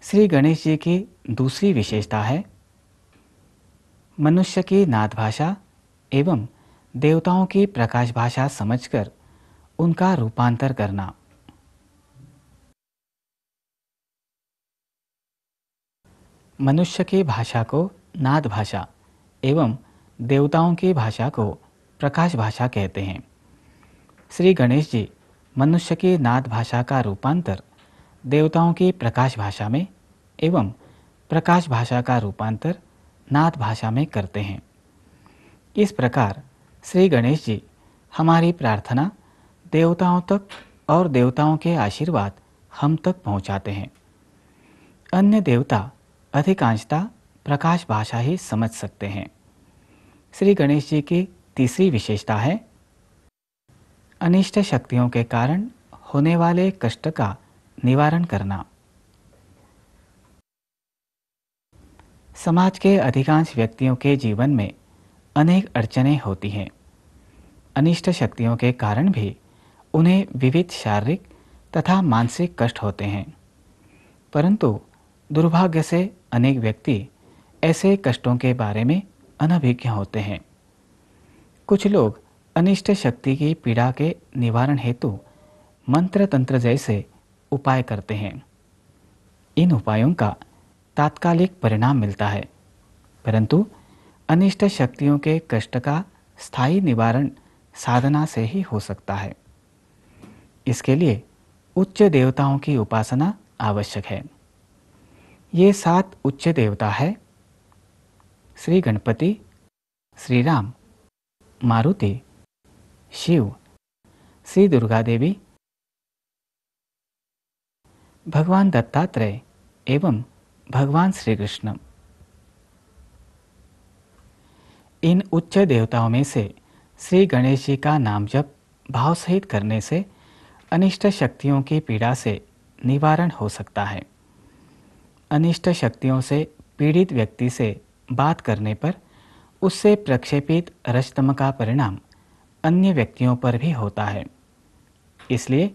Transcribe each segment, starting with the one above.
श्री गणेश जी की दूसरी विशेषता है मनुष्य की नाद भाषा एवं देवताओं की प्रकाश भाषा समझकर उनका रूपांतर करना। मनुष्य की भाषा को नाद भाषा एवं देवताओं की भाषा को प्रकाश भाषा कहते हैं। श्री गणेश जी मनुष्य की नाद भाषा का रूपांतर देवताओं की प्रकाश भाषा में एवं प्रकाश भाषा का रूपांतर नाद भाषा में करते हैं। इस प्रकार श्री गणेश जी हमारी प्रार्थना देवताओं तक और देवताओं के आशीर्वाद हम तक पहुंचाते हैं। अन्य देवता अधिकांशतः प्रकाश भाषा ही समझ सकते हैं। श्री गणेश जी की तीसरी विशेषता है अनिष्ट शक्तियों के कारण होने वाले कष्ट का निवारण करना। समाज के अधिकांश व्यक्तियों के जीवन में अनेक अड़चनें होती हैं। अनिष्ट शक्तियों के कारण भी उन्हें विविध शारीरिक तथा मानसिक कष्ट होते हैं, परंतु दुर्भाग्य से अनेक व्यक्ति ऐसे कष्टों के बारे में अनभिज्ञ होते हैं। कुछ लोग अनिष्ट शक्ति की पीड़ा के निवारण हेतु मंत्र तंत्र जैसे उपाय करते हैं। इन उपायों का तात्कालिक परिणाम मिलता है, परंतु अनिष्ट शक्तियों के कष्ट का स्थायी निवारण साधना से ही हो सकता है। इसके लिए उच्च देवताओं की उपासना आवश्यक है। ये 7 उच्च देवता है श्री गणपति, श्री राम, मारुति, शिव, श्री दुर्गा देवी, भगवान दत्तात्रेय एवं भगवान श्री कृष्ण। इन उच्च देवताओं में से श्री गणेश जी का नाम जप भाव सहित करने से अनिष्ट शक्तियों की पीड़ा से निवारण हो सकता है। अनिष्ट शक्तियों से पीड़ित व्यक्ति से बात करने पर उससे प्रक्षेपित रजतम का परिणाम अन्य व्यक्तियों पर भी होता है। इसलिए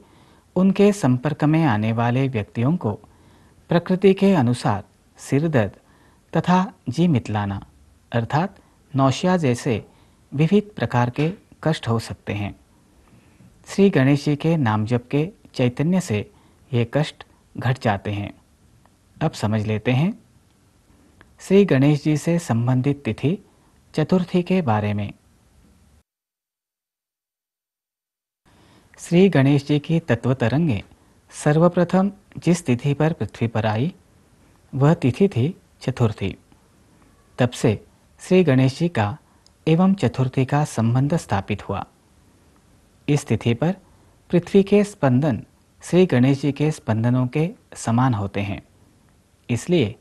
उनके संपर्क में आने वाले व्यक्तियों को प्रकृति के अनुसार सिर दर्द तथा जी मितलाना अर्थात नौशिया जैसे विविध प्रकार के कष्ट हो सकते हैं। श्री गणेश जी के नाम जप के चैतन्य से ये कष्ट घट जाते हैं। अब समझ लेते हैं श्री गणेश जी से संबंधित तिथि चतुर्थी के बारे में। श्री गणेश जी की तत्व तरंगे सर्वप्रथम जिस तिथि पर पृथ्वी पर आई वह तिथि थी चतुर्थी। तब से श्री गणेश जी का एवं चतुर्थी का संबंध स्थापित हुआ। इस तिथि पर पृथ्वी के स्पंदन श्री गणेश जी के स्पंदनों के समान होते हैं, इसलिए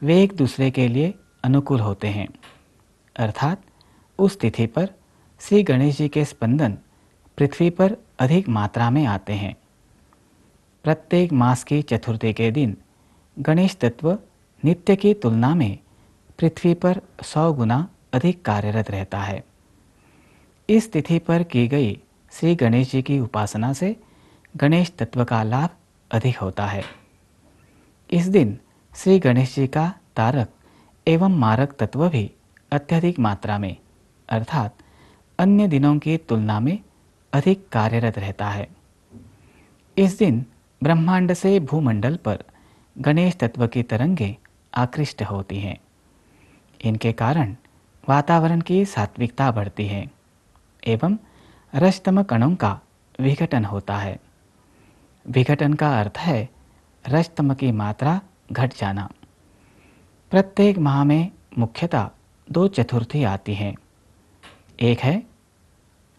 वे एक दूसरे के लिए अनुकूल होते हैं। अर्थात उस तिथि पर श्री गणेश जी के स्पंदन पृथ्वी पर अधिक मात्रा में आते हैं। प्रत्येक मास की चतुर्थी के दिन गणेश तत्व नित्य की तुलना में पृथ्वी पर 100 गुना अधिक कार्यरत रहता है। इस तिथि पर की गई श्री गणेश जी की उपासना से गणेश तत्व का लाभ अधिक होता है। इस दिन श्री गणेश जी का तारक एवं मारक तत्व भी अत्यधिक मात्रा में अर्थात अन्य दिनों की तुलना में अधिक कार्यरत रहता है। इस दिन ब्रह्मांड से भूमंडल पर गणेश तत्व की तरंगें आकृष्ट होती हैं। इनके कारण वातावरण की सात्विकता बढ़ती है एवं रजतम कणों का विघटन होता है। विघटन का अर्थ है रजतम की मात्रा घट जाना। प्रत्येक माह में मुख्यतः 2 चतुर्थी आती हैं। एक है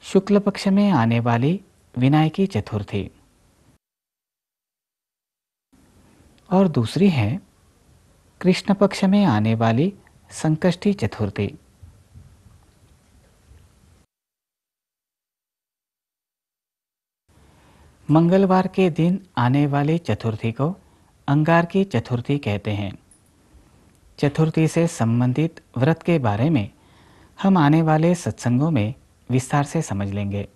शुक्ल पक्ष में आने वाली विनायकी चतुर्थी और दूसरी है कृष्ण पक्ष में आने वाली संकष्टी चतुर्थी। मंगलवार के दिन आने वाली चतुर्थी को अंगार की चतुर्थी कहते हैं। चतुर्थी से संबंधित व्रत के बारे में हम आने वाले सत्संगों में विस्तार से समझ लेंगे।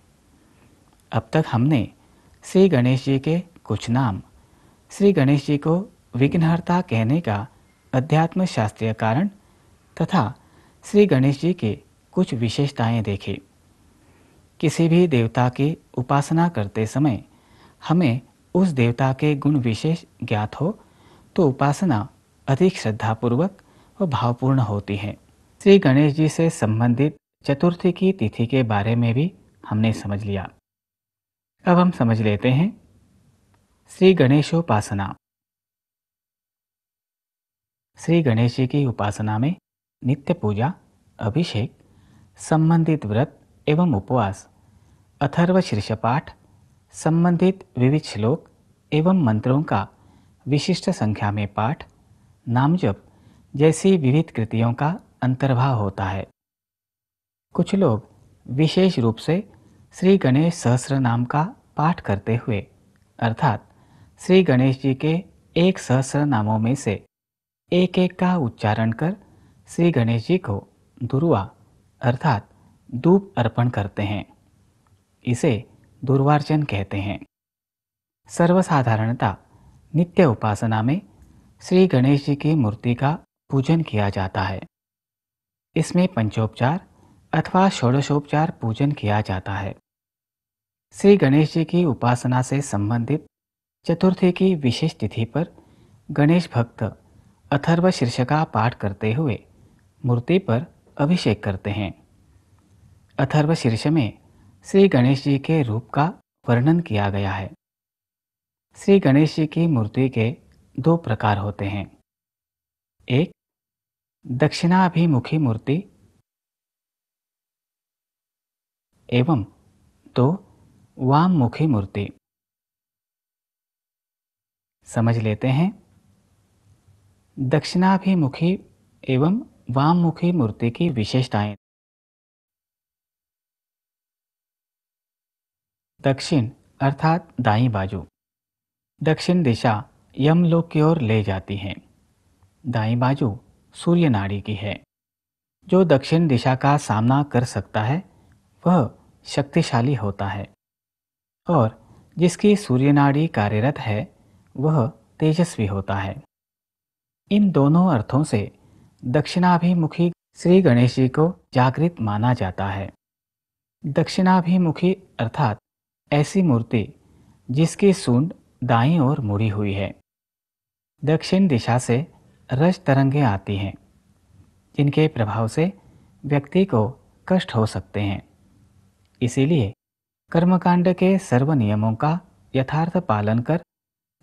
अब तक हमने श्री गणेश जी के कुछ नाम, श्री गणेश जी को विघ्नहर्ता कहने का अध्यात्म शास्त्रीय कारण तथा श्री गणेश जी के कुछ विशेषताएं देखी। किसी भी देवता की उपासना करते समय हमें उस देवता के गुण विशेष ज्ञात हो तो उपासना अधिक श्रद्धापूर्वक व भावपूर्ण होती है। श्री गणेश जी से संबंधित चतुर्थी की तिथि के बारे में भी हमने समझ लिया। अब हम समझ लेते हैं श्री गणेशोपासना। श्री गणेश जी की उपासना में नित्य पूजा, अभिषेक, संबंधित व्रत एवं उपवास, अथर्व शीर्ष पाठ, संबंधित विविध श्लोक एवं मंत्रों का विशिष्ट संख्या में पाठ, नाम जप जैसी विविध कृतियों का अंतर्भाव होता है। कुछ लोग विशेष रूप से श्री गणेश सहस्र नाम का पाठ करते हुए अर्थात श्री गणेश जी के 1 सहस्र नामों में से एक एक का उच्चारण कर श्री गणेश जी को दुर्वा अर्थात धूप अर्पण करते हैं। इसे दुर्वार्चन कहते हैं। सर्वसाधारणता नित्य उपासना में श्री गणेश जी की मूर्ति का पूजन किया जाता है। इसमें पंचोपचार अथवा षोडशोपचार पूजन किया जाता है। श्री गणेश जी की उपासना से संबंधित चतुर्थी की विशेष तिथि पर गणेश भक्त अथर्व शीर्ष का पाठ करते हुए मूर्ति पर अभिषेक करते हैं। अथर्व शीर्ष में श्री गणेश जी के रूप का वर्णन किया गया है। श्री गणेश जी की मूर्ति के 2 प्रकार होते हैं। एक दक्षिणाभिमुखी मूर्ति एवं 2 वाममुखी मूर्ति। समझ लेते हैं दक्षिणाभिमुखी एवं वाममुखी मूर्ति की विशेषताएं। दक्षिण अर्थात दाईं बाजू। दक्षिण दिशा यमलोक की ओर ले जाती है। दाईं बाजू सूर्य नाड़ी की है। जो दक्षिण दिशा का सामना कर सकता है वह शक्तिशाली होता है और जिसकी सूर्य नाड़ी कार्यरत है वह तेजस्वी होता है। इन दोनों अर्थों से दक्षिणाभिमुखी श्री गणेश जी को जागृत माना जाता है। दक्षिणाभिमुखी अर्थात ऐसी मूर्ति जिसकी सूंड दाईं ओर मुड़ी हुई है। दक्षिण दिशा से रज तरंगें आती हैं जिनके प्रभाव से व्यक्ति को कष्ट हो सकते हैं। इसीलिए कर्मकांड के सर्व नियमों का यथार्थ पालन कर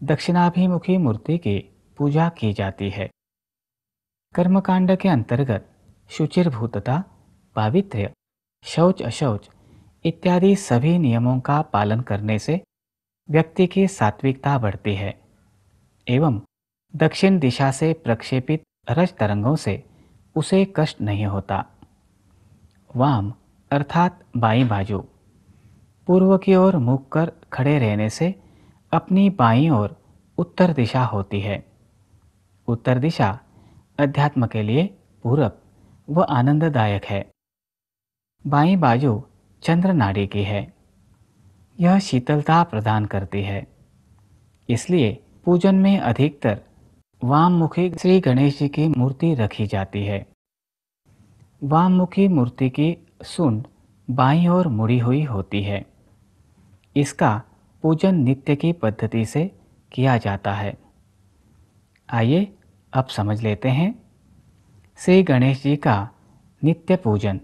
दक्षिणाभिमुखी मूर्ति की पूजा की जाती है। कर्मकांड के अंतर्गत शुचिर्भूतता, पावित्र्य, शौच अशौच इत्यादि सभी नियमों का पालन करने से व्यक्ति की सात्विकता बढ़ती है एवं दक्षिण दिशा से प्रक्षेपित रज तरंगों से उसे कष्ट नहीं होता। वाम अर्थात बाईं बाजू। पूर्व की ओर मुख कर खड़े रहने से अपनी बाईं ओर उत्तर दिशा होती है। उत्तर दिशा अध्यात्म के लिए पूरक व आनंददायक है। बाईं बाजू चंद्र नाड़ी की है। यह शीतलता प्रदान करती है। इसलिए पूजन में अधिकतर वाममुखी श्री गणेश जी की मूर्ति रखी जाती है। वाममुखी मूर्ति की सूंड बाईं ओर मुड़ी हुई होती है। इसका पूजन नित्य की पद्धति से किया जाता है। आइए अब समझ लेते हैं श्री गणेश जी का नित्य पूजन।